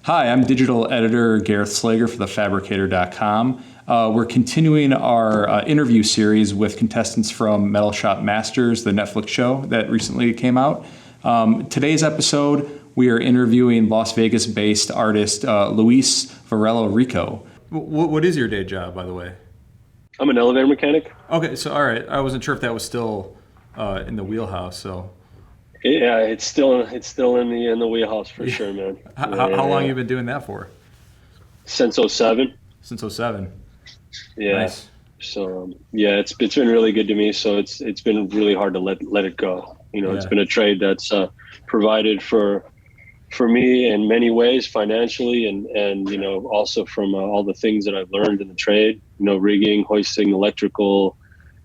Hi, I'm digital editor Gareth Slager for thefabricator.com. We're continuing our interview series with contestants from Metal Shop Masters, the Netflix show that recently came out. Today's episode, we are interviewing Las Vegas-based artist Luis Varela-Rico. What is your day job, by the way? I'm an elevator mechanic. Okay, so all right, I wasn't sure if that was still in the wheelhouse. So Yeah, it's still in the wheelhouse for sure, man. how long have you been doing that for? Since '07. Since '07. Yeah. Nice. So yeah, it's been really good to me. So it's been really hard to let it go. It's been a trade that's provided for me in many ways, financially, and also from all the things that I've learned in the trade. Rigging, hoisting, electrical,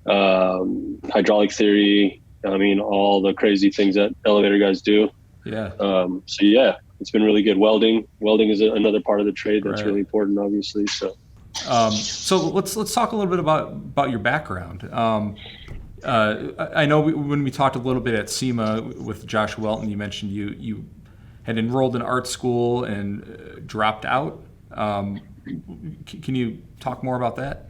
hydraulic theory. I mean, all the crazy things that elevator guys do. Yeah. So yeah, it's been really good. Welding is another part of the trade that's really important, obviously. So let's talk a little bit about your background. I know when we talked a little bit at SEMA with Josh Welton, you mentioned you had enrolled in art school and dropped out. Can you talk more about that?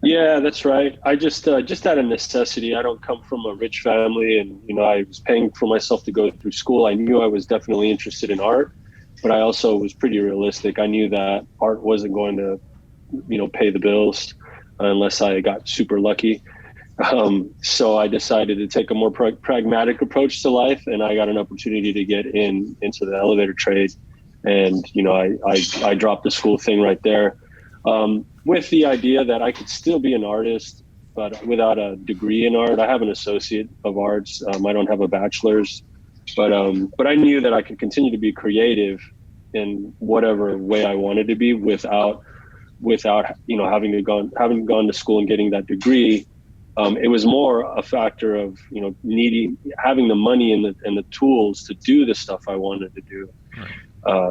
Yeah, that's right. I just out of necessity. I don't come from a rich family, and I was paying for myself to go through school. I knew I was definitely interested in art, but I also was pretty realistic. I knew that art wasn't going to, pay the bills unless I got super lucky. So I decided to take a more pragmatic approach to life, and I got an opportunity to get into the elevator trade, and I dropped the school thing right there. With the idea that I could still be an artist, but without a degree in art. I have an associate of arts. I don't have a bachelor's, but I knew that I could continue to be creative in whatever way I wanted to be without having gone to school and getting that degree. It was more a factor of having the money and the tools to do the stuff I wanted to do. Right.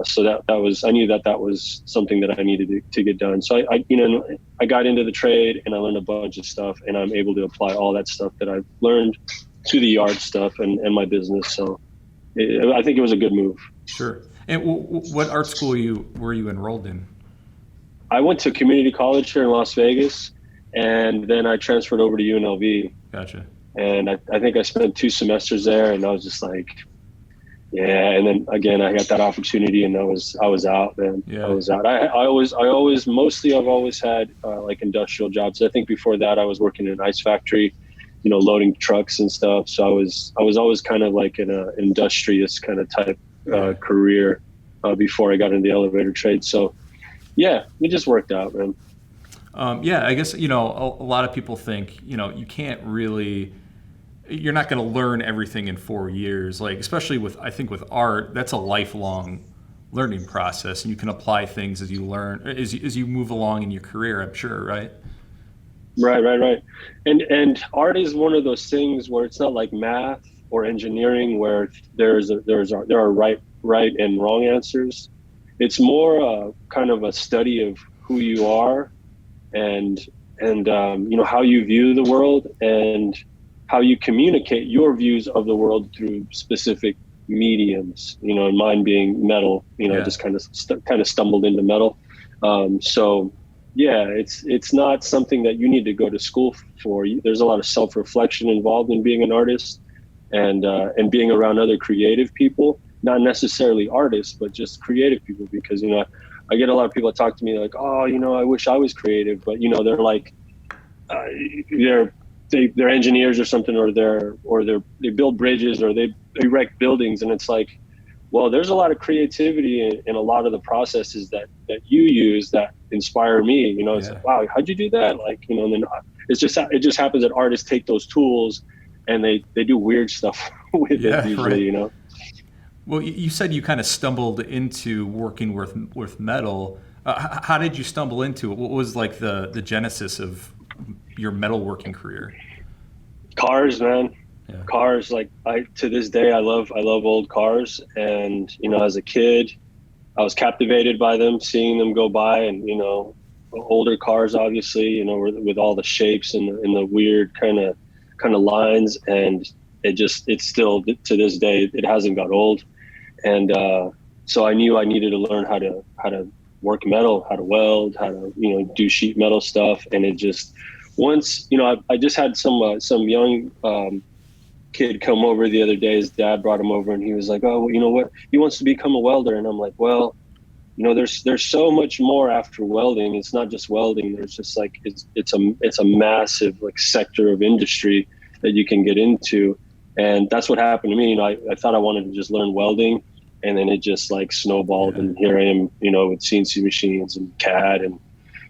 So that was, I knew that was something that I needed to get done. So I got into the trade and I learned a bunch of stuff, and I'm able to apply all that stuff that I've learned to the art stuff and my business. So I think it was a good move. Sure. And what art school were you enrolled in? I went to community college here in Las Vegas, and then I transferred over to UNLV. Gotcha. And I think I spent 2 semesters there, and I was just like, yeah. And then again, I got that opportunity, and I was out, man. Yeah. I was out. I've always had like industrial jobs. I think before that I was working in an ice factory, loading trucks and stuff. So I was always kind of like in an industrious kind of type career before I got into the elevator trade. So yeah, it just worked out, man. Yeah, I guess, a lot of people think, you can't really, you're not going to learn everything in 4 years. Like, especially with art, that's a lifelong learning process, and you can apply things as you learn, as you move along in your career, I'm sure, right? Right. And art is one of those things where it's not like math or engineering where there are right and wrong answers. It's more kind of a study of who you are and how you view the world and how you communicate your views of the world through specific mediums, and mine being metal, just kind of stumbled into metal. So yeah, it's not something that you need to go to school for. There's a lot of self-reflection involved in being an artist and being around other creative people, not necessarily artists, but just creative people, because, I get a lot of people that talk to me like, oh, I wish I was creative, but they're like, they're engineers or something, or they build bridges or they erect buildings. And it's like, well, there's a lot of creativity in a lot of the processes that you use that inspire me. It's like, wow, how'd you do that? Like, and then it just happens that artists take those tools and they do weird stuff with it usually, right. Well, you said you kind of stumbled into working with metal. How did you stumble into it? What was like the genesis of your metalworking career? Cars, man. Yeah. Cars. Like to this day, I love old cars. And, as a kid, I was captivated by them, seeing them go by, and, older cars, obviously, with all the shapes and the weird kind of lines. And it's still, to this day, it hasn't got old. And So I knew I needed to learn how to work metal, how to weld, how to, do sheet metal stuff. And it just, once, I just had some young kid come over the other day. His dad brought him over and he was like, oh, well, you know what? He wants to become a welder. And I'm like, well, there's so much more after welding. It's not just welding. There's just like, it's a massive like sector of industry that you can get into. And that's what happened to me. I thought I wanted to just learn welding, and then it just like snowballed. And here I am, with CNC machines and CAD and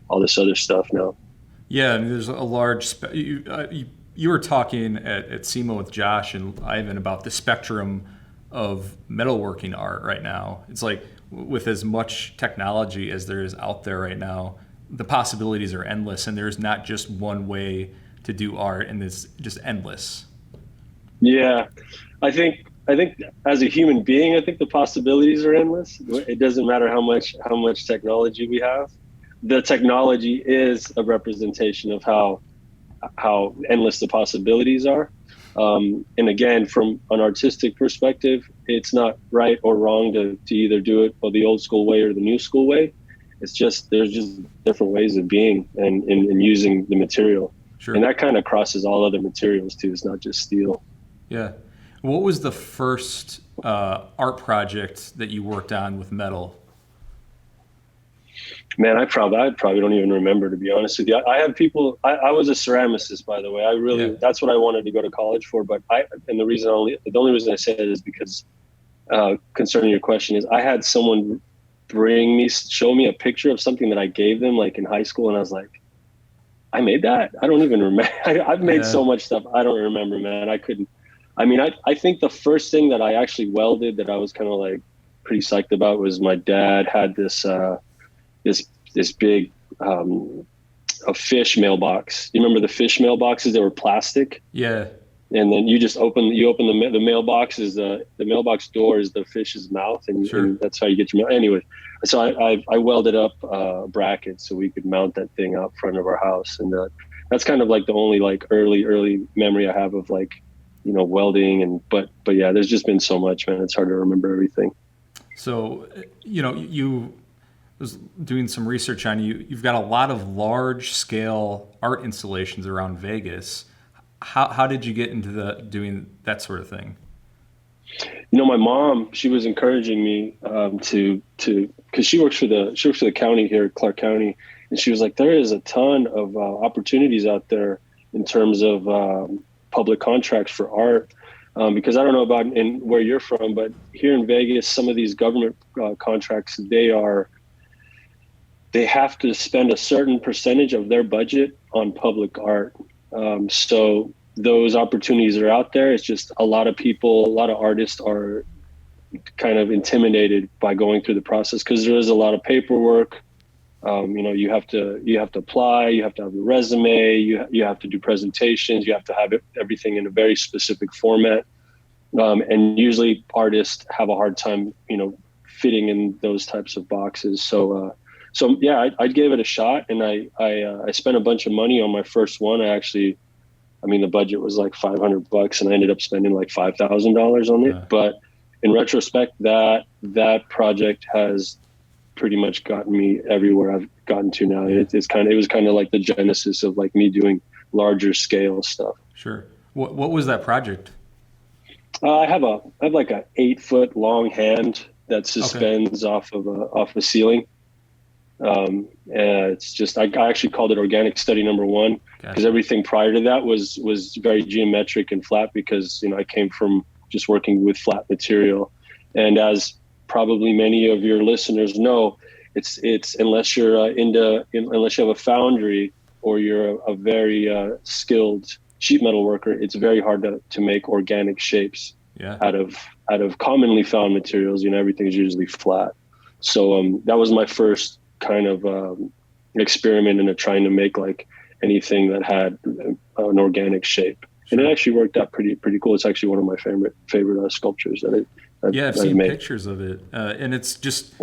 all this other stuff now. Yeah. I mean, there's a large, you were talking at SEMA with Josh and Ivan about the spectrum of metalworking art right now. It's like, with as much technology as there is out there right now, the possibilities are endless, and there's not just one way to do art, and it's just endless. Yeah, I think as a human being, I think the possibilities are endless. It doesn't matter how much technology we have. The technology is a representation of how endless the possibilities are. And again, from an artistic perspective, it's not right or wrong to either do it the old school way or the new school way. It's just, there's just different ways of being and using the material. Sure. And that kind of crosses all other materials too. It's not just steel. Yeah. What was the first art project that you worked on with metal? Man, I probably don't even remember, to be honest with you. I have people. I was a ceramicist, by the way. That's what I wanted to go to college for. But the only reason I say it is because concerning your question is I had someone show me a picture of something that I gave them like in high school, and I was like, I made that. I don't even remember. I've made so much stuff. I don't remember, man. I couldn't. I mean, I think the first thing that I actually welded that I was kind of like pretty psyched about was my dad had this big a fish mailbox. You remember the fish mailboxes that were plastic? Yeah. And then you just open the mailbox. The mailbox door is the fish's mouth, and that's how you get your mail. Anyway, so I welded up brackets so we could mount that thing out front of our house, and that's kind of like the only like early memory I have of like welding. But yeah, there's just been so much, man. It's hard to remember everything. So you was doing some research on you. You've got a lot of large scale art installations around Vegas. How did you get into doing that sort of thing? My mom, she was encouraging me to because she works for the county here, Clark County, and she was like, there is a ton of opportunities out there in terms of public contracts for art. Because I don't know about in where you're from, but here in Vegas, some of these government contracts, they have to spend a certain percentage of their budget on public art. So those opportunities are out there. It's just a lot of artists are kind of intimidated by going through the process because there is a lot of paperwork. You have to apply, you have to have a resume, you have to do presentations, you have to have everything in a very specific format. And usually artists have a hard time, fitting in those types of boxes. So yeah, I gave it a shot, and I spent a bunch of money on my first one. The budget was like $500 and I ended up spending like $5,000 on it. Yeah. But in retrospect, that project has pretty much gotten me everywhere I've gotten to now. It was kind of like the genesis of like me doing larger scale stuff. Sure. What was that project? I have like a 8-foot long hand that suspends off a ceiling. It's just, I actually called it organic study number 1 because everything prior to that was very geometric and flat because, I came from just working with flat material. And as probably many of your listeners know, it's unless you're unless you have a foundry or you're a very skilled sheet metal worker, it's very hard to make organic shapes out of commonly found materials. Everything's usually flat. So that was my first kind of experiment into trying to make like anything that had an organic shape. Sure. And it actually worked out pretty cool. It's actually one of my favorite sculptures that I've seen pictures of it, and it's just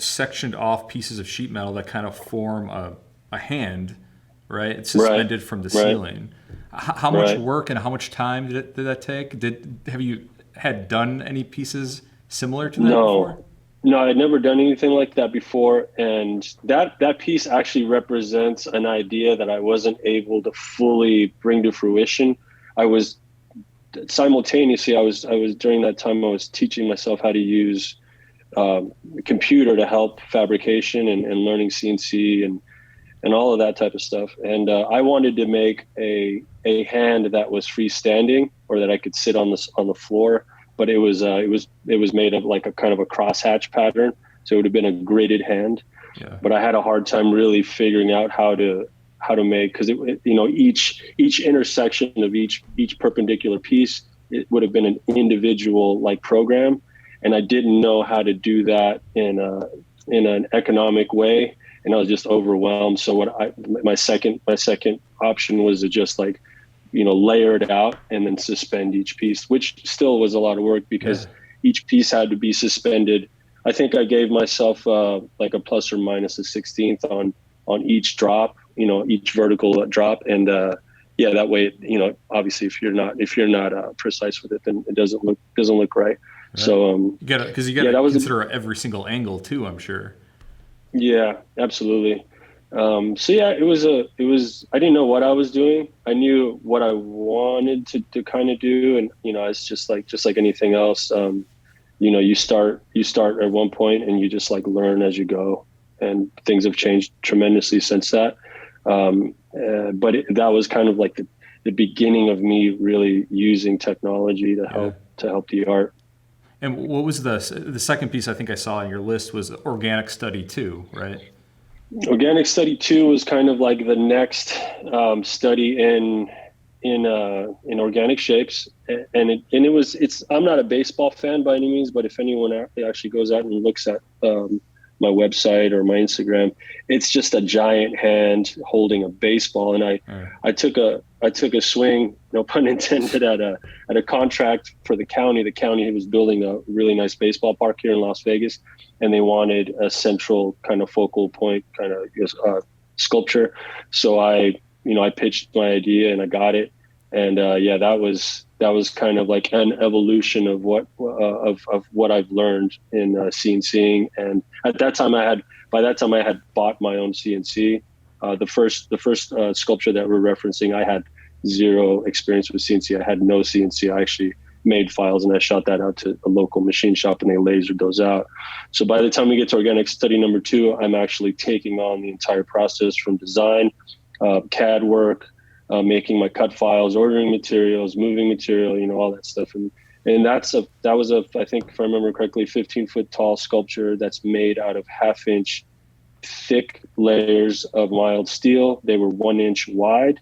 sectioned off pieces of sheet metal that kind of form a hand, right? It's suspended from the ceiling. How much work and how much time did that take? Have you had done any pieces similar to that before? No, I'd never done anything like that before, and that piece actually represents an idea that I wasn't able to fully bring to fruition. I was simultaneously, I was during that time I was teaching myself how to use the computer to help fabrication and learning CNC and all of that type of stuff. And I wanted to make a hand that was freestanding, or that I could sit on the floor. But it was made of like a kind of a crosshatch pattern, so it would have been a gridded hand. Yeah. But I had a hard time really figuring out how to make, because each intersection of each perpendicular piece, it would have been an individual like program, and I didn't know how to do that in an economic way, and I was just overwhelmed. So my second option was to just like layer it out and then suspend each piece, which still was a lot of work, because each piece had to be suspended. I think I gave myself like a plus or minus a 16th on each drop, each vertical drop. And that way, obviously if you're not precise with it, then it doesn't look right. So you gotta consider every single angle too, I'm sure. Yeah, absolutely. It was, I didn't know what I was doing. I knew what I wanted to kind of do. And, it's just like anything else. You start at one point and you just like learn as you go, and things have changed tremendously since that. But that was kind of like the beginning of me really using technology to help the art. And what was the second piece I think I saw on your list was Organic Study 2, right? Organic Study 2 was kind of like the next study in organic shapes, and I'm not a baseball fan by any means, but if anyone actually goes out and looks at my website or my Instagram, it's just a giant hand holding a baseball, and I took a swing, no pun intended, at a contract for the county. The county was building a really nice baseball park here in Las Vegas, and they wanted a central kind of focal point kind of sculpture. So I pitched my idea and I got it. And that was kind of like an evolution of what I've learned in CNCing. And at that time by that time I had bought my own CNC. The first sculpture that we're referencing, I had zero experience with CNC. I had no CNC. I actually made files and I shot that out to a local machine shop and they lasered those out. So by the time we get to Organic Study number 2, I'm actually taking on the entire process from design, CAD work, making my cut files, ordering materials, moving material, all that stuff. And that was I think if I remember correctly, 15-foot tall sculpture that's made out of 1/2-inch thick layers of mild steel. They were 1 inch wide.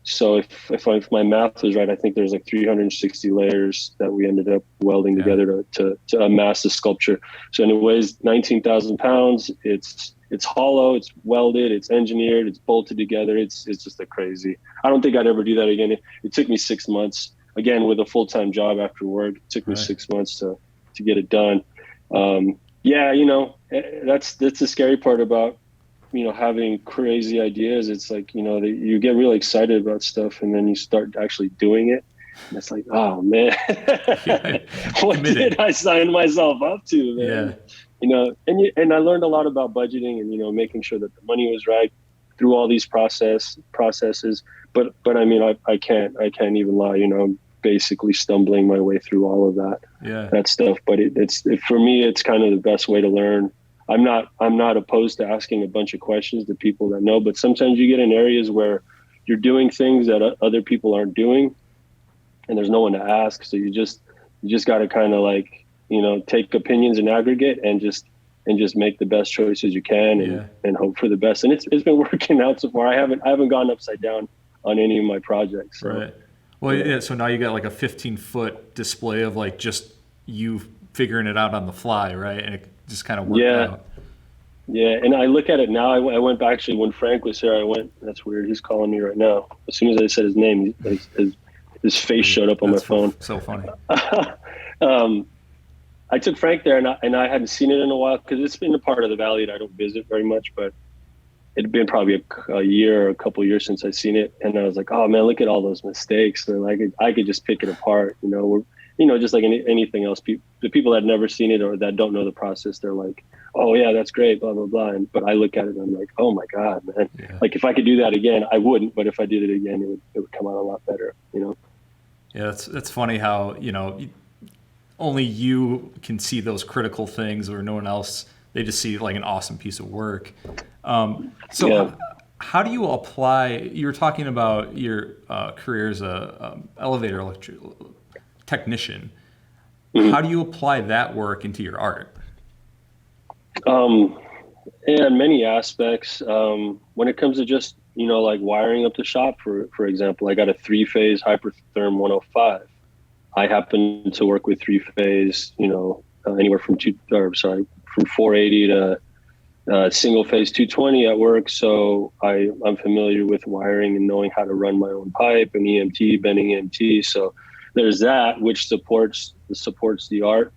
So if my math was right, I think there's like 360 layers that we ended up welding together to amass the sculpture. So it weighs 19,000 pounds. It's hollow, it's welded, it's engineered, it's bolted together. It's just a crazy. I don't think I'd ever do that again. It took me 6 months, again, with a full-time job after work. It took me 6 months to get it done. That's the scary part about having crazy ideas. It's like, you get really excited about stuff and then you start actually doing it. And it's like, oh man, what did I sign myself up to, man? Yeah. And I learned a lot about budgeting and, making sure that the money was right through all these processes. But I mean, I can't even lie, I'm basically stumbling my way through all of that stuff. But for me, it's kind of the best way to learn. I'm not opposed to asking a bunch of questions to people that know, but sometimes you get in areas where you're doing things that other people aren't doing and there's no one to ask. So you just got to kind of like, take opinions in aggregate and just make the best choices you can and hope for the best. And it's been working out so far. I haven't gone upside down on any of my projects. So. Right. Well, so now you got like a 15-foot display of like just you figuring it out on the fly, right? And it just kind of worked out. Yeah, and I look at it now. I went back, actually, when Frank was here, that's weird, he's calling me right now. As soon as I said his name, his face showed up on my phone. So funny. I took Frank there, and I hadn't seen it in a while, because it's been a part of the valley that I don't visit very much, but it had been probably a year or a couple of years since I'd seen it. And I was like, oh man, look at all those mistakes. And I could just pick it apart. just like anything else, the people that never seen it or that don't know the process, they're like, oh yeah, that's great, blah, blah, blah. But I look at it and I'm like, oh my God, man. Yeah. Like if I could do that again, I wouldn't, but if I did it again, it would come out a lot better, Yeah, that's funny how, only you can see those critical things where no one else, they just see like an awesome piece of work. Yeah. How do you apply, you were talking about your career as a elevator technician. Mm-hmm. How do you apply that work into your art? In many aspects, when it comes to just, like wiring up the shop, for example, I got a 3-phase Hypertherm 105. I happen to work with 3-phase, anywhere from 480 to single phase 220 at work. So I'm familiar with wiring and knowing how to run my own pipe and EMT, bending EMT. So there's that, which supports the art.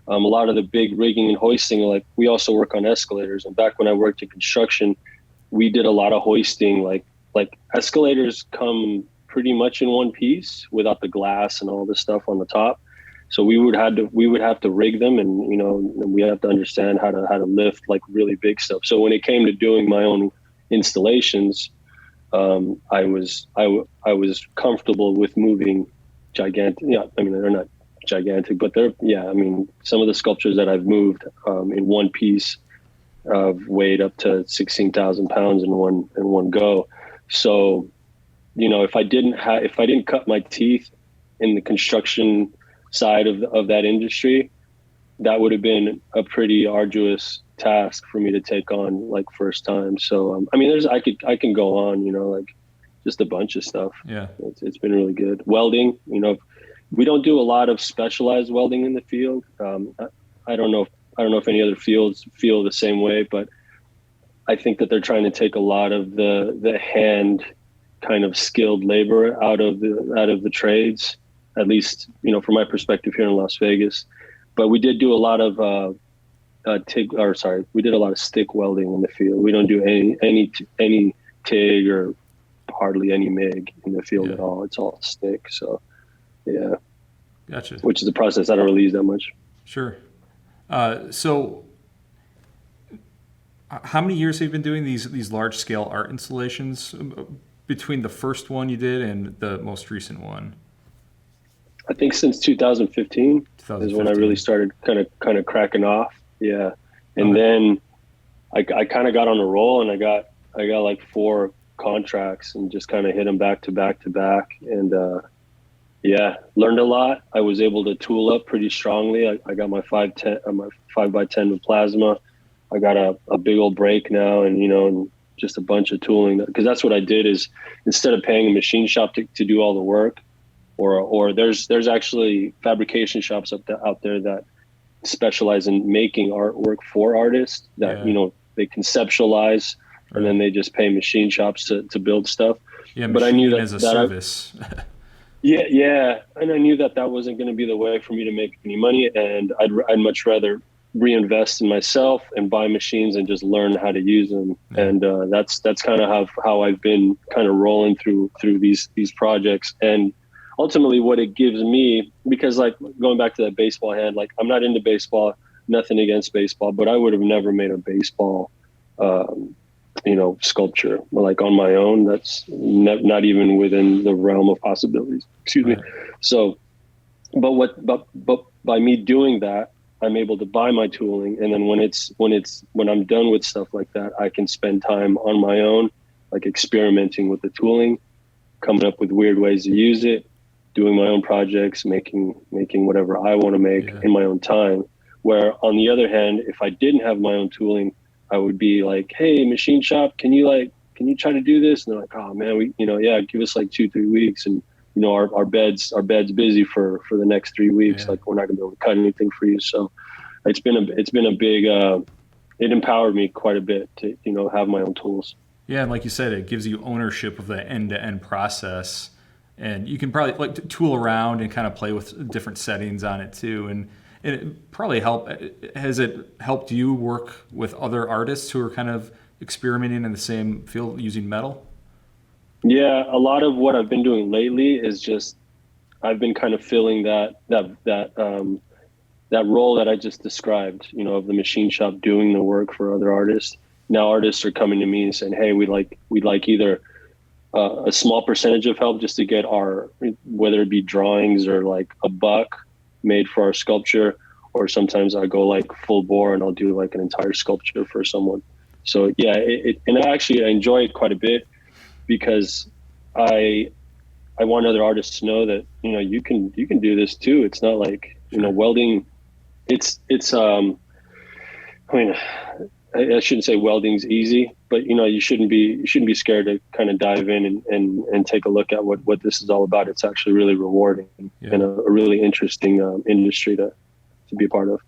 A lot of the big rigging and hoisting, like we also work on escalators. And back when I worked in construction, we did a lot of hoisting, like escalators come pretty much in one piece without the glass and all the stuff on the top. So we would have to rig them, and we have to understand how to lift like really big stuff. So when it came to doing my own installations, I was comfortable with moving gigantic. Yeah, I mean they're not gigantic, but some of the sculptures that I've moved in one piece weighed up to 16,000 pounds in one go. So, if I didn't cut my teeth in the construction side of that industry, that would have been a pretty arduous task for me to take on like first time. So, I can go on, like just a bunch of stuff. Yeah. It's been really good. Welding, we don't do a lot of specialized welding in the field. I don't know if any other fields feel the same way, but I think that they're trying to take a lot of the hand kind of skilled labor out of the trades, at least, from my perspective here in Las Vegas. But we did do a lot of we did a lot of stick welding in the field. We don't do any TIG or hardly any MIG in the field at all. It's all stick. So, yeah. Gotcha. Which is a process I don't really use that much. Sure. So how many years have you been doing these large scale art installations between the first one you did and the most recent one? I think since 2015 is when I really started kind of cracking off. Yeah. And then I kind of got on a roll, and I got like 4 contracts and just kind of hit them back to back to back. And, learned a lot. I was able to tool up pretty strongly. I got my 5x10 with plasma. I got a big old brake now, and just a bunch of tooling, because that's what I did. Is instead of paying a machine shop to do all the work, or there's actually fabrication shops out there that specialize in making artwork for artists that they conceptualize, and then they just pay machine shops to build stuff. Yeah, but I knew that as a service. Yeah, and I knew that wasn't going to be the way for me to make any money, and I'd much rather reinvest in myself and buy machines and just learn how to use them. Yeah. And that's kind of how I've been kind of rolling through these projects. And ultimately what it gives me, because like going back to that baseball hand, like I'm not into baseball, nothing against baseball, but I would have never made a baseball sculpture like on my own. That's not even within the realm of possibilities. Excuse me. So, but by me doing that, I'm able to buy my tooling, and then when I'm done with stuff like that, I can spend time on my own, like experimenting with the tooling, coming up with weird ways to use it, doing my own projects, making whatever I want to make in my own time. Where on the other hand, if I didn't have my own tooling, I would be like, hey, machine shop, can you try to do this? And they're like, oh man, give us like 2-3 weeks, and our bed's busy for the next 3 weeks. Yeah. Like we're not gonna be able to cut anything for you. So it's been a big, it empowered me quite a bit to, have my own tools. Yeah. And like you said, it gives you ownership of the end-to-end process, and you can probably like tool around and kind of play with different settings on it too. And it probably has it helped you work with other artists who are kind of experimenting in the same field using metal? Yeah, a lot of what I've been doing lately is just I've been kind of filling that role that I just described, of the machine shop doing the work for other artists. Now artists are coming to me and saying, "Hey, we'd like either a small percentage of help just to get our, whether it be drawings or like a buck made for our sculpture, or sometimes I go like full bore and I'll do like an entire sculpture for someone." So yeah, and I enjoy it quite a bit, because I want other artists to know that, you can do this too. It's not like, welding. I mean, I shouldn't say welding's easy, but you shouldn't be scared to kind of dive in and take a look at what this is all about. It's actually really rewarding, and a really interesting industry to be a part of.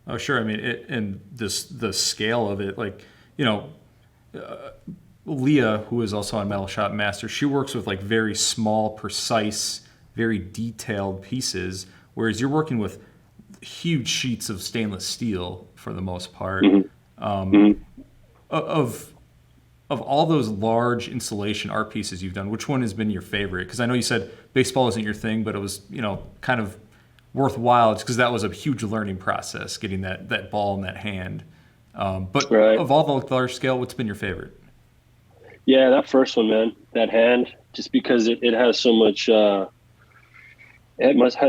Oh, sure. I mean, and the scale of it, like, Leah, who is also on Metal Shop Master, she works with like very small, precise, very detailed pieces, whereas you're working with huge sheets of stainless steel for the most part. Of all those large installation art pieces you've done, which one has been your favorite? Because I know you said baseball isn't your thing, but it was, kind of worthwhile. It's because that was a huge learning process, getting that ball in that hand. But right. Of all the large scale, what's been your favorite? Yeah, that first one, man, that hand, just because it has so much, has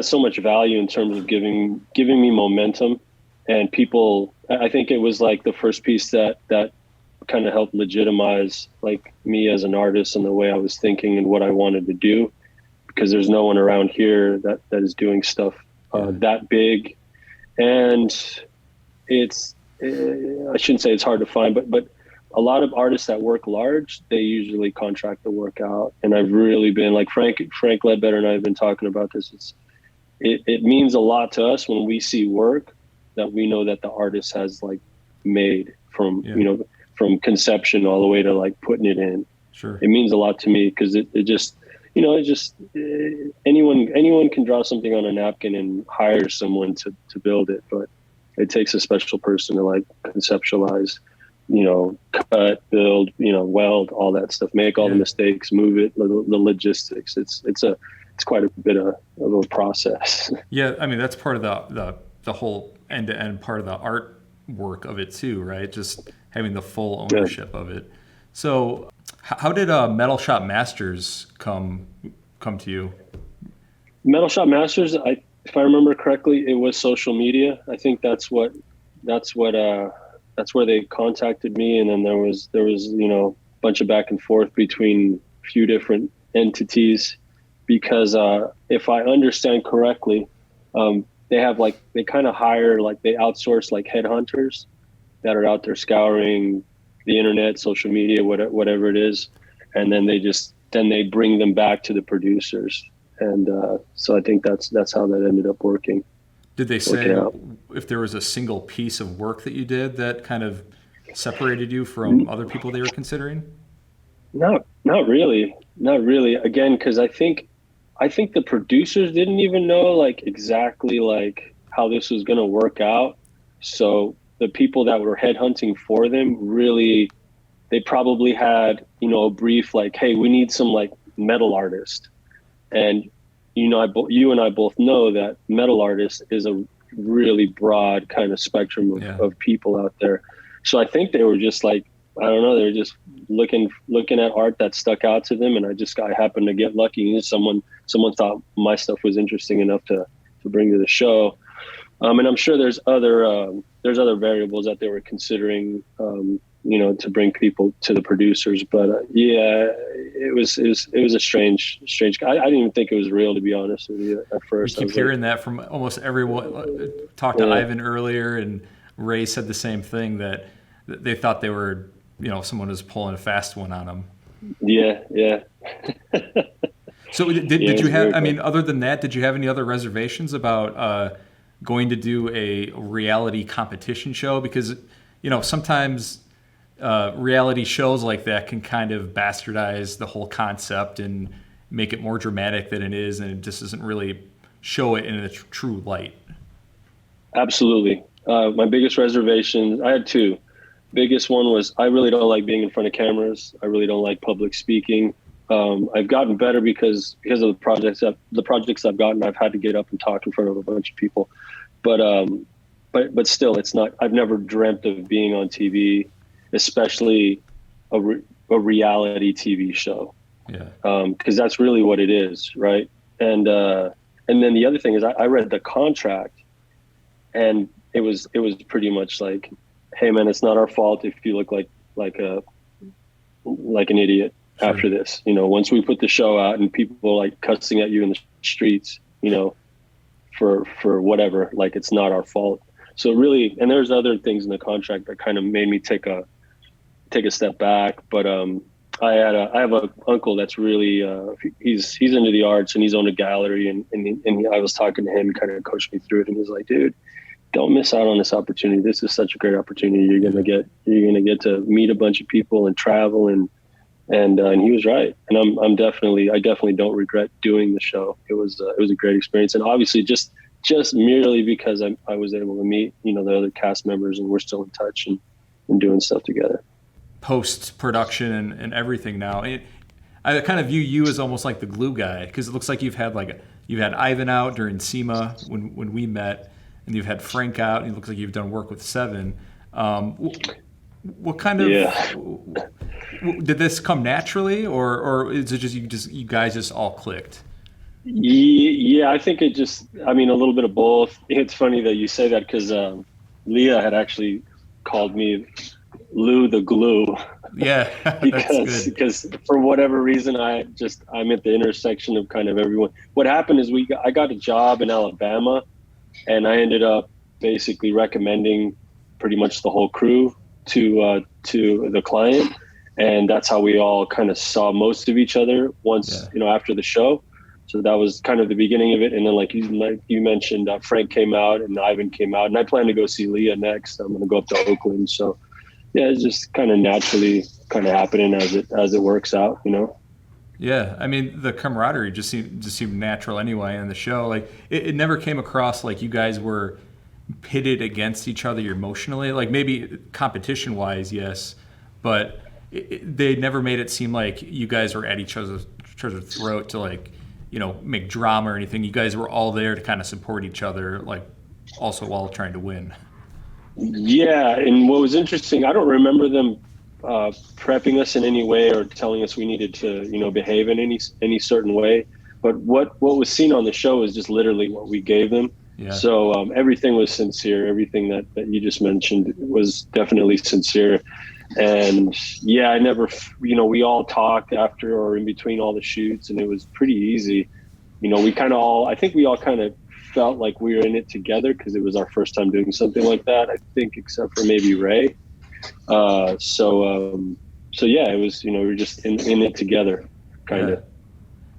so much value in terms of giving me momentum. And people, I think it was like the first piece that kind of helped legitimize like me as an artist and the way I was thinking and what I wanted to do, because there's no one around here that is doing stuff that big. And I shouldn't say it's hard to find, but a lot of artists that work large, they usually contract the work out. And I've really been like Frank Ledbetter and I have been talking about this. It means a lot to us when we see work that we know that the artist has like made from, from conception all the way to like putting it in. Sure. It means a lot to me, because anyone can draw something on a napkin and hire someone to build it, but it takes a special person to like conceptualize, cut, build, weld, all that stuff, make all the mistakes, move it, the logistics. It's quite a bit of a process. Yeah. I mean, that's part of the whole end-to-end part of the art work of it too, right? Just having the full ownership of it. So how did Metal Shop Masters come to you? Metal Shop Masters, if I remember correctly, it was social media. I think that's where they contacted me, and then there was a bunch of back and forth between a few different entities, because if I understand correctly, they kind of hire, like they outsource like headhunters that are out there scouring the internet, social media, whatever it is, and then they bring them back to the producers. And so I think that's how that ended up working. Did they say if there was a single piece of work that you did that kind of separated you from other people they were considering? Not really. Again, because I think the producers didn't even know like exactly like how this was going to work out. So the people that were headhunting for them, really, they probably had, a brief like, hey, we need some like metal artist. And, you and I both know that metal artist is a really broad kind of spectrum of people out there. So I think they were just like, I don't know, they were just looking at art that stuck out to them. And I happened to get lucky. Someone thought my stuff was interesting enough to bring to the show. And I'm sure there's other variables that they were considering, to bring people to the producers. But it was a strange. I didn't even think it was real, to be honest with you, at first. You keep hearing that from almost everyone. Talked to Ivan earlier, and Ray said the same thing, that they thought they were, someone was pulling a fast one on them. Yeah. So did you have? I mean, other than that, did you have any other reservations about going to do a reality competition show? Because sometimes reality shows like that can kind of bastardize the whole concept and make it more dramatic than it is, and it just doesn't really show it in a true light. Absolutely. My biggest reservation, I had two. Biggest one was I really don't like being in front of cameras. I really don't like public speaking. I've gotten better because of the projects I've gotten. I've had to get up and talk in front of a bunch of people, but still, it's not. I've never dreamt of being on TV, especially a reality TV show. Yeah. Because that's really what it is, right? And then the other thing is, I read the contract, and it was pretty much like, hey man, it's not our fault if you look like an idiot after this. Once we put the show out and people like cussing at you in the streets, for whatever, like, it's not our fault. So really, and there's other things in the contract that kind of made me take a step back. But I have an uncle that's really he's into the arts, and he's owned a gallery, and I was talking to him, and kind of coached me through it, and he was like, dude, don't miss out on this opportunity. This is such a great opportunity. You're gonna get to meet a bunch of people and travel, and he was right. And I definitely don't regret doing the show. It was a great experience, and obviously just merely because I was able to meet the other cast members, and we're still in touch and doing stuff together. Post-production and everything now. I kind of view you as almost like the glue guy, because it looks like you've had Ivan out during SEMA when we met, and you've had Frank out, and it looks like you've done work with Seven. What kind of did this come naturally, or is it just you guys just all clicked? Yeah, I think a little bit of both. It's funny that you say that, because Leah had actually called me Lou the Glue. Yeah, because for whatever reason, I'm at the intersection of kind of everyone. What happened is I got a job in Alabama, and I ended up basically recommending pretty much the whole crew to the client, and that's how we all kind of saw most of each other once after the show. So that was kind of the beginning of it. And then like you mentioned, Frank came out and Ivan came out, and I plan to go see Leah next. I'm going to go up to Oakland. So yeah, it's just kind of naturally kind of happening as it works out, Yeah, I mean, the camaraderie just seemed natural anyway in the show. Like it never came across like you guys were pitted against each other emotionally. Like maybe competition wise, yes, but they never made it seem like you guys were at each other's throat to make drama or anything. You guys were all there to kind of support each other, like also while trying to win. Yeah, and what was interesting, I don't remember them prepping us in any way or telling us we needed to, behave in any certain way. But what was seen on the show is just literally what we gave them. Yeah. So everything was sincere. Everything that you just mentioned was definitely sincere. And yeah, I never, we all talked after or in between all the shoots, and it was pretty easy. We I think we all kind of felt like we were in it together, because it was our first time doing something like that, I think, except for maybe Ray. So yeah, it was, we were just in it together, kind of.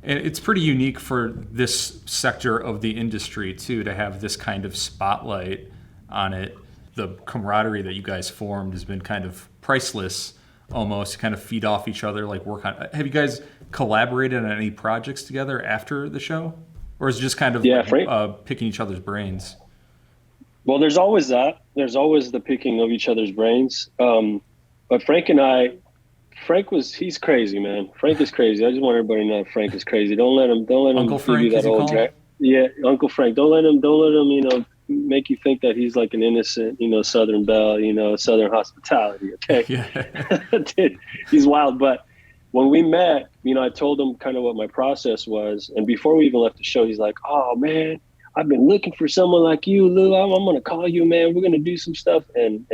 And it's pretty unique for this sector of the industry too, to have this kind of spotlight on it. The camaraderie that you guys formed has been kind of priceless, almost, to kind of feed off each other, like work on. Have you guys collaborated on any projects together after the show? Or is it just kind of picking each other's brains? Well, there's always that. There's always the picking of each other's brains. But he's crazy, man. Frank is crazy. I just want everybody to know Frank is crazy. Don't let him Uncle Frank, give you that old drag. Yeah, Uncle Frank. Don't let him, make you think that he's like an innocent, Southern belle, Southern hospitality. Okay. Yeah. Dude, he's wild. But when we met, I told him kind of what my process was. And before we even left the show, he's like, oh man, I've been looking for someone like you, Lou. I'm going to call you, man. We're going to do some stuff. And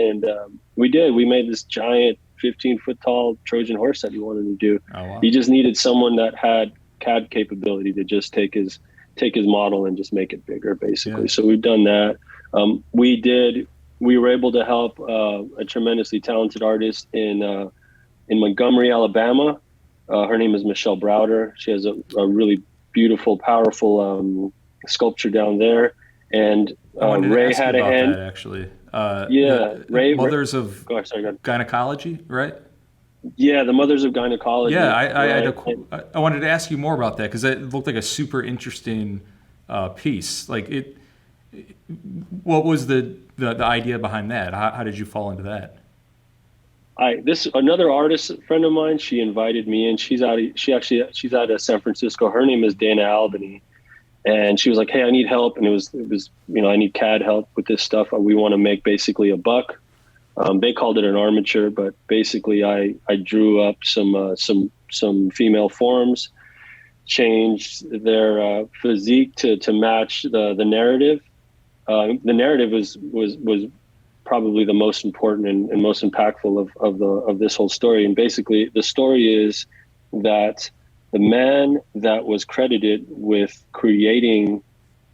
we did. We made this giant 15-foot tall Trojan horse that he wanted to do. Oh, wow. He just needed someone that had CAD capability to just take his model and just make it bigger, basically. Yeah. So we've done that. We were able to help a tremendously talented artist in Montgomery, Alabama. Her name is Michelle Browder. She has a really beautiful, powerful sculpture down there. And Ray had a hand. That, actually. Ray. Mothers of Gynecology, right? Yeah, the Mothers of Gynecology. Yeah, I wanted to ask you more about that, because it looked like a super interesting piece. Like what was the idea behind that? How did you fall into that? this another artist friend of mine, she invited me in. She's out of San Francisco. Her name is Dana Albany. And she was like, "Hey, I need help." And it was, I need CAD help with this stuff. We want to make basically a buck. They called it an armature, but basically I drew up some female forms, changed their physique to match the narrative. The narrative was probably the most important and most impactful of this whole story. And basically the story is that the man that was credited with creating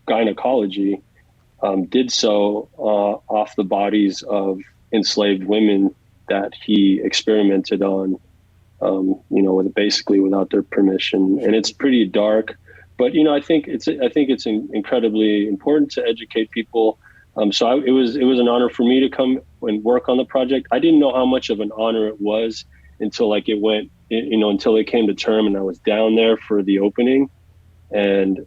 gynecology did so off the bodies of enslaved women that he experimented on, basically without their permission. And it's pretty dark, but I think it's incredibly important to educate people. So it was an honor for me to come and work on the project. I didn't know how much of an honor it was until until it came to term and I was down there for the opening. And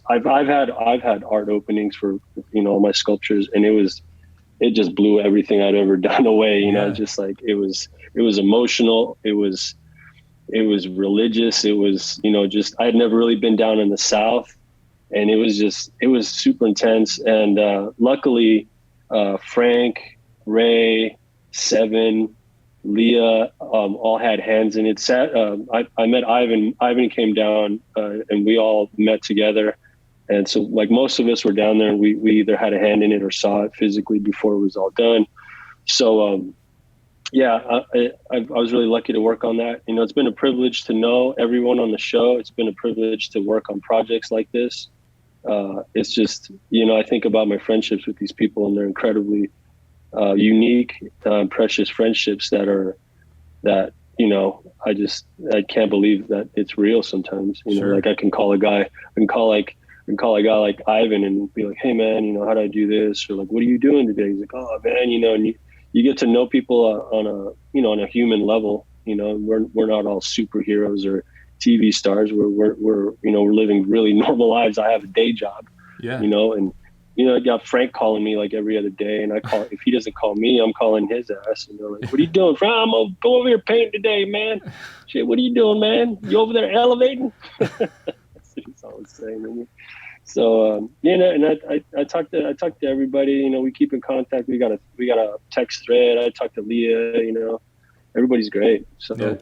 I've had art openings for my sculptures, and it just blew everything I'd ever done away. Just like it was emotional. It was religious. It was just I had never really been down in the South, and it was super intense. And luckily, Frank, Ray, Seven, Leah, all had hands in it. I met Ivan. Ivan came down, and we all met together. And so, like, most of us were down there, and we either had a hand in it or saw it physically before it was all done. So, I was really lucky to work on that. It's been a privilege to know everyone on the show. It's been a privilege to work on projects like this. It's just, I think about my friendships with these people, and they're incredibly unique, precious friendships that I can't believe that it's real sometimes. Sure. Like I can call a guy like Ivan and be like, "Hey man, how do I do this?" Or like, "What are you doing today?" He's like, "Oh man," and you get to know people on a human level. We're not all superheroes or TV stars. We're living really normal lives. I have a day job, and I got Frank calling me like every other day, and if he doesn't call me, I'm calling his ass. And they're like, "What are you doing, Frank? I'm gonna go over here painting today, man. Shit, what are you doing, man? You over there elevating?" That's what he's always saying to me. So and I talk to everybody. We keep in contact. We got a text thread. I talk to Leah. Everybody's great. So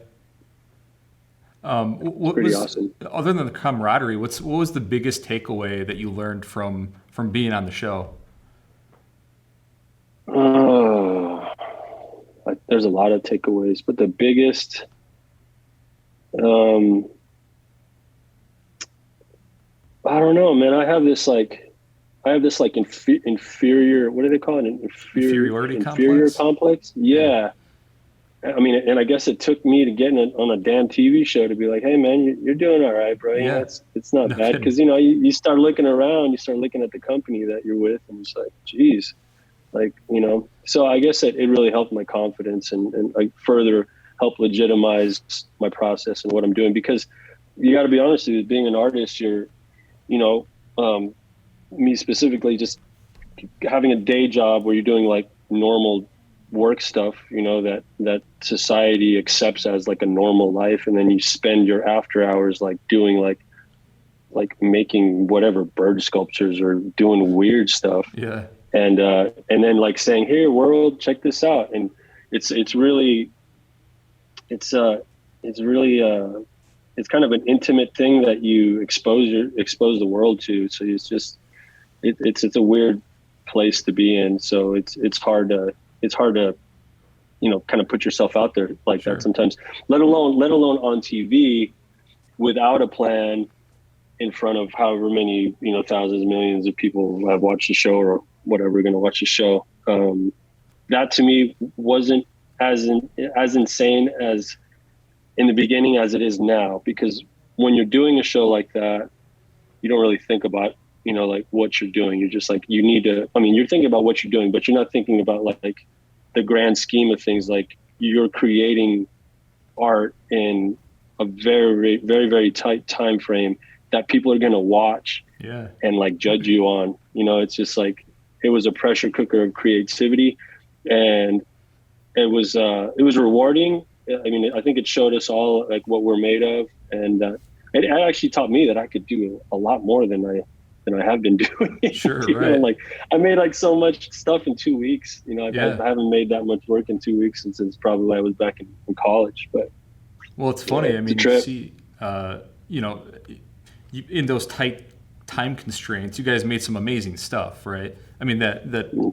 what pretty was awesome. Other than the camaraderie? What was the biggest takeaway that you learned from being on the show? There's a lot of takeaways, but the biggest. I don't know, man. I have this inferior. What do they call it? Inferior complex. Yeah. I mean, and I guess it took me to get on a damn TV show to be like, "Hey, man, you're doing all right, bro. Yeah. It's not bad." Because you start looking around, you start looking at the company that you're with, and it's like, geez, like So I guess it really helped my confidence and like further help legitimize my process and what I'm doing. Because you got to be honest with you, being an artist, you're me specifically, just having a day job where you're doing like normal work stuff, that society accepts as like a normal life. And then you spend your after hours like doing like making whatever bird sculptures or doing weird stuff. Yeah. And then like saying, "Here world, check this out." And it's really it's kind of an intimate thing that you expose the world to. So it's just, it's a weird place to be in. So it's hard to, kind of put yourself out there like Sure. that sometimes, let alone on TV without a plan in front of however many, thousands, millions of people have watched the show or whatever, going to watch the show. That to me wasn't as insane as in the beginning as it is now, because when you're doing a show like that, you don't really think about, like what you're doing. You're just like, you're thinking about what you're doing, but you're not thinking about like the grand scheme of things. Like you're creating art in a very, very, very tight time frame that people are going to watch and like judge you on. It's just like, it was a pressure cooker of creativity. And it was rewarding. I mean, I think it showed us all like what we're made of, and it actually taught me that I could do a lot more than I have been doing. Sure, You know, right. like I made like so much stuff in 2 weeks. You know, Yeah. I haven't made that much work in 2 weeks since probably I was back in college. But Well, it's yeah, funny. I it's a mean, you trip. see, you know, in those tight time constraints, you guys made some amazing stuff, right? I mean, that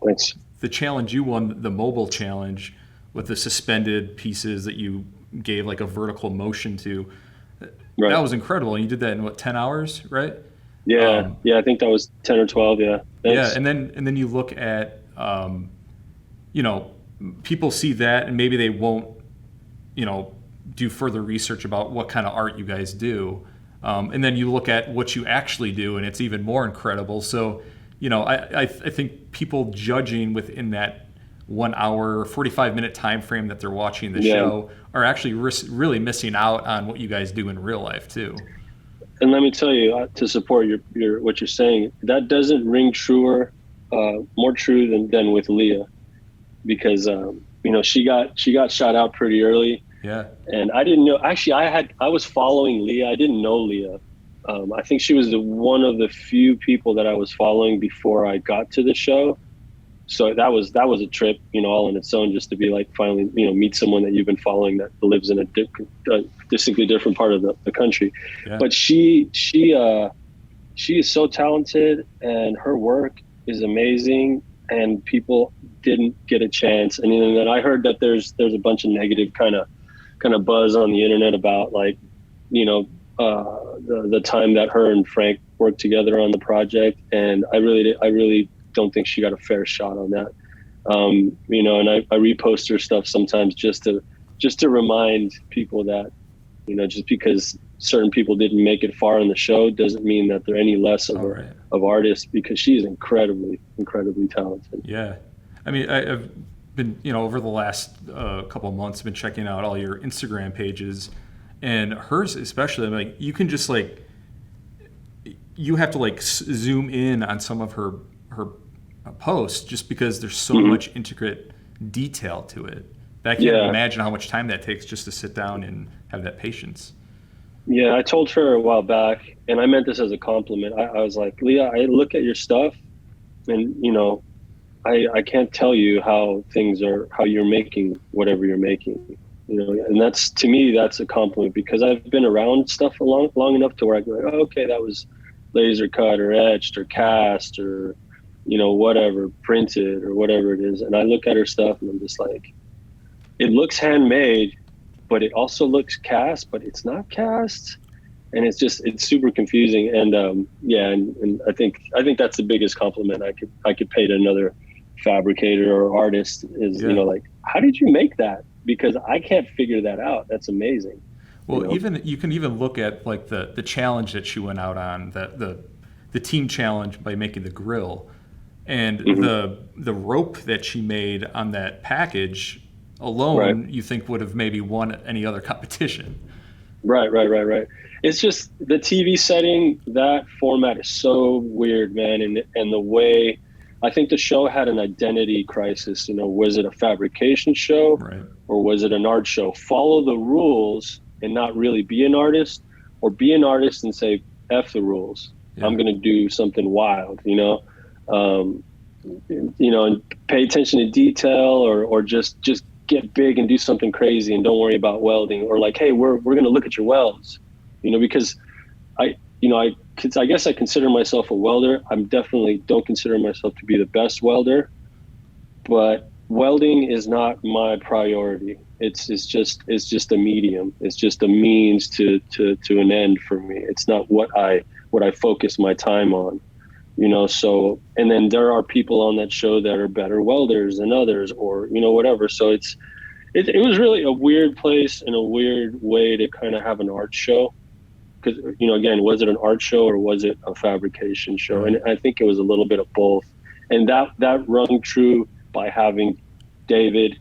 Thanks. the challenge you won, the mobile challenge, with the suspended pieces that you gave like a vertical motion to, that Right. was incredible. And you did that in what, 10 hours, right? Yeah. Yeah. I think that was 10 or 12. Yeah. Yeah, Thanks. and then you look at, you know, people see that and maybe they won't, you know, do further research about what kind of art you guys do. And then you look at what you actually do, and it's even more incredible. So, you know, I think people judging within that 1 hour, 45-minute time frame that they're watching the Yeah. show are actually really missing out on what you guys do in real life too. And let me tell you, to support your what you're saying, that doesn't ring truer, more true than with Leah, because you know, she got shot out pretty early, Yeah. and I didn't know. Actually, I was following Leah. I didn't know Leah. I think she was one of the few people that I was following before I got to the show. So that was a trip, you know, all on its own, just to be like finally, you know, meet someone that you've been following that lives in a distinctly different part of the country. Yeah. But she is so talented, and her work is amazing, and people didn't get a chance. And then I heard that there's a bunch of negative kind of buzz on the internet about, like, you know, the time that her and Frank worked together on the project, and I really don't think she got a fair shot on that. You know, and I repost her stuff sometimes just to remind people that, you know, just because certain people didn't make it far in the show doesn't mean that they're any less of artists, because she is incredibly talented. Yeah. I mean, I've been, you know, over the last couple of months, been checking out all your Instagram pages, and hers especially. Like, you can just like, you have to like zoom in on some of her posts just because there's so much intricate detail to it. I can't imagine how much time that takes just to sit down and have that patience. Yeah, I told her a while back, and I meant this as a compliment. I was like, Leah, I look at your stuff, and, you know, I can't tell you how you're making whatever you're making, you know. And that's, to me, that's a compliment, because I've been around stuff long enough to where I go, like, oh, okay, that was laser cut or etched or cast or, you know, whatever, printed or whatever it is. And I look at her stuff and I'm just like, it looks handmade, but it also looks cast, but it's not cast. And it's super confusing. And yeah, and I think that's the biggest compliment I could pay to another fabricator or artist is, you know, like, how did you make that? Because I can't figure that out. That's amazing. Well, you know? you can even look at like the challenge that she went out on, the team challenge by making the grill, and the rope that she made on that package alone, you think would have maybe won any other competition. Right. It's just the TV setting, that format is so weird, man. And the way, I think the show had an identity crisis. You know, was it a fabrication show, or was it an art show? Follow the rules and not really be an artist, or be an artist and say, F the rules. I'm going to do something wild, you know, and pay attention to detail, or just get big and do something crazy and don't worry about welding, or like, hey, we're going to look at your welds, you know, because I guess I consider myself a welder. I'm definitely don't consider myself to be the best welder, but welding is not my priority. It's just a medium. It's just a means to an end for me. It's not what I focus my time on, you know. So, and then there are people on that show that are better welders than others, or, you know, whatever. So it was really a weird place and a weird way to kind of have an art show. Because, you know, again, was it an art show or was it a fabrication show? And I think it was a little bit of both. And that rung true by having David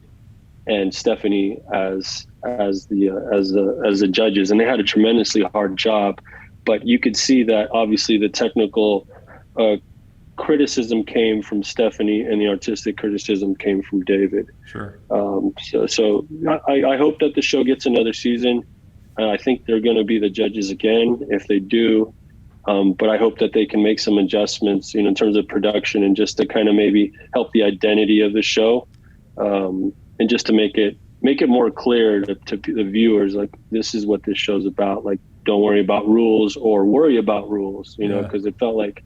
and Stephanie as the judges, and they had a tremendously hard job. But you could see that obviously the technical criticism came from Stephanie and the artistic criticism came from David. Sure. So I hope that the show gets another season. I think they're going to be the judges again if they do. But I hope that they can make some adjustments, in terms of production and just to kind of maybe help the identity of the show, and just to make it more clear to the viewers, like, this is what this show's about. Like, don't worry about rules or worry about rules, because it felt like,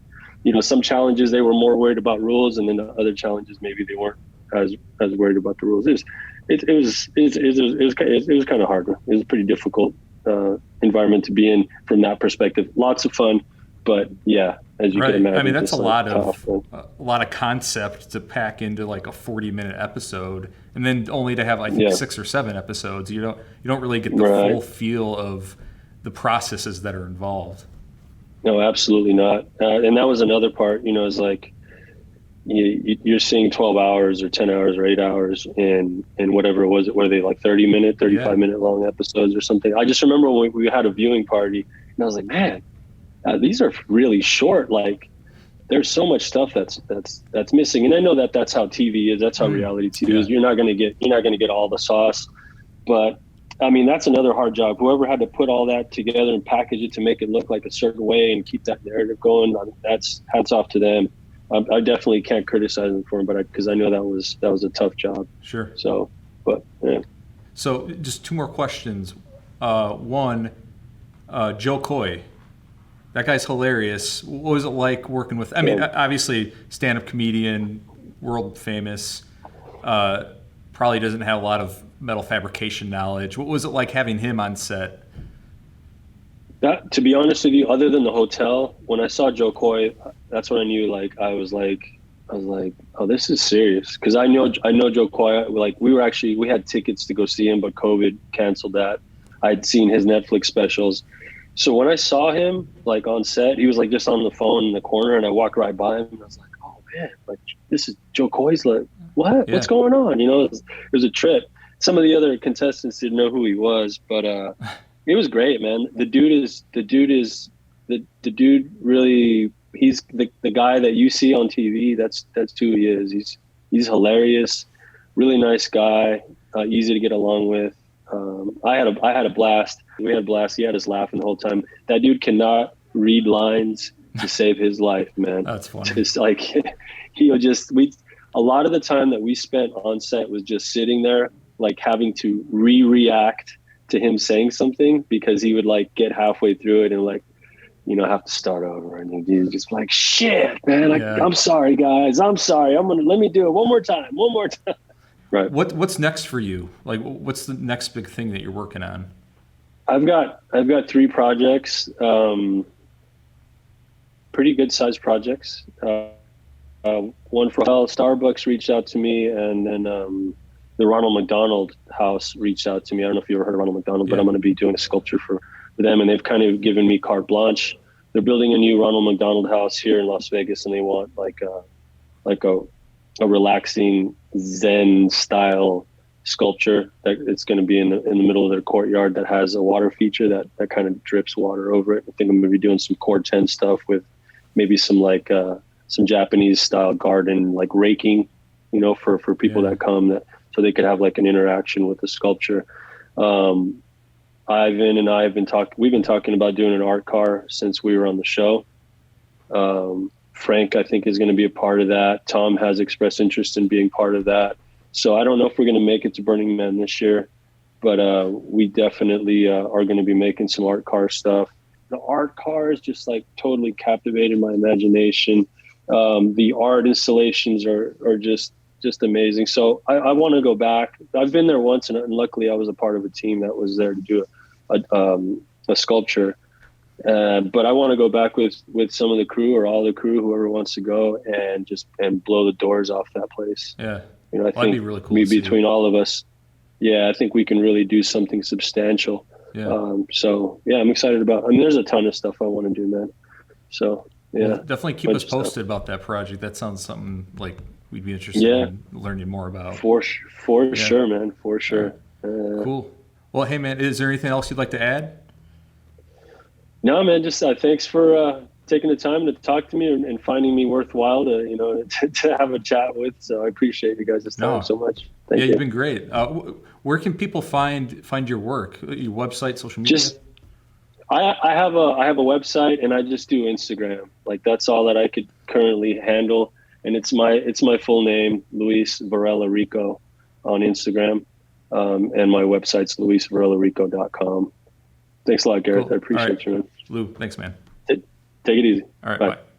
some challenges they were more worried about rules, and then the other challenges maybe they weren't as worried about the rules. It was kind of hard. It was a pretty difficult environment to be in from that perspective. Lots of fun, but yeah, as you can imagine. I mean, that's a lot of concept to pack into like a 40-minute episode, and then only to have, I think, 6 or 7 episodes. You don't really get the full feel of the processes that are involved. No, absolutely not. And that was another part. Is like you're seeing 12 hours or 10 hours or 8 hours, and whatever it was. Were they like 30-minute, 35-minute long episodes or something? I just remember when we had a viewing party, and I was like, man, these are really short. Like, there's so much stuff that's missing. And I know that that's how TV is. That's how reality TV is. You're not going to get all the sauce. But I mean, that's another hard job. Whoever had to put all that together and package it to make it look like a certain way and keep that narrative going, that's hats off to them. I definitely can't criticize them for it, because I know that was a tough job. Sure. So, but yeah. So just 2 more questions. One, Joe Coy. That guy's hilarious. What was it like working with? I mean, obviously, stand-up comedian, world famous. Probably doesn't have a lot of metal fabrication knowledge. What was it like having him on set? To be honest with you, other than the hotel, when I saw Joe Coy, that's when I knew. Like, I was like, oh, this is serious. Because I know Joe Coy. Like, we had tickets to go see him, but COVID canceled that. I'd seen his Netflix specials. So when I saw him like on set, he was like just on the phone in the corner, and I walked right by him, and I was like, oh man, like, this is Joe Coy's. Like, what? Yeah. What's going on? it was a trip. Some of the other contestants didn't know who he was, but it was great, man. The dude really, he's the guy that you see on TV. That's who he is. He's hilarious, really nice guy, easy to get along with. I had a blast. We had a blast. He had us laughing the whole time. That dude cannot read lines to save his life, man. That's funny. Just like a lot of the time that we spent on set was just sitting there, like having to react to him saying something, because he would like get halfway through it and like, have to start over, and he'd just like, shit, man. I'm sorry, guys. I'm sorry. Let me do it one more time. Right. What's next for you? Like, what's the next big thing that you're working on? I've got 3 projects, pretty good sized projects. One for Starbucks reached out to me, and then the Ronald McDonald House reached out to me. I don't know if you ever heard of Ronald McDonald, but I'm going to be doing a sculpture for them, and they've kind of given me carte blanche. They're building a new Ronald McDonald House here in Las Vegas, and they want like a relaxing Zen style sculpture that it's going to be in the middle of their courtyard that has a water feature that kind of drips water over it. I think I'm going to be doing some Core 10 stuff with maybe some some Japanese style garden, like raking, for people that come, so they could have like an interaction with the sculpture. Ivan and I we've been talking about doing an art car since we were on the show. Frank, I think, is going to be a part of that. Tom has expressed interest in being part of that. So I don't know if we're going to make it to Burning Man this year, but we definitely are going to be making some art car stuff. The art cars just like totally captivated my imagination. The art installations are just amazing. So I want to go back. I've been there once, and luckily I was a part of a team that was there to do a sculpture. But I want to go back with some of the crew or all the crew, whoever wants to go, and blow the doors off that place. Yeah. I think that'd be really cool between all of us, I think we can really do something substantial. Yeah. So I'm excited about. I mean, there's a ton of stuff I want to do, man. So well, definitely keep us posted about that project. That sounds something like we'd be interested in learning more about. For sure, man. For sure. Cool. Well, hey, man, is there anything else you'd like to add? No, man. Just thanks for taking the time to talk to me and finding me worthwhile to, you know, to have a chat with. So I appreciate you guys' time so much. Thank you. You've been great. Where can people find your work? Your website, social media? I have a website, and I just do Instagram. Like, that's all that I could currently handle. And it's my full name, Luis Varela-Rico, on Instagram. And my website's luisvarela-rico.com. Thanks a lot, Gareth. Cool. I appreciate you, man. Lou, thanks, man. Take it easy. All right, bye. Bye.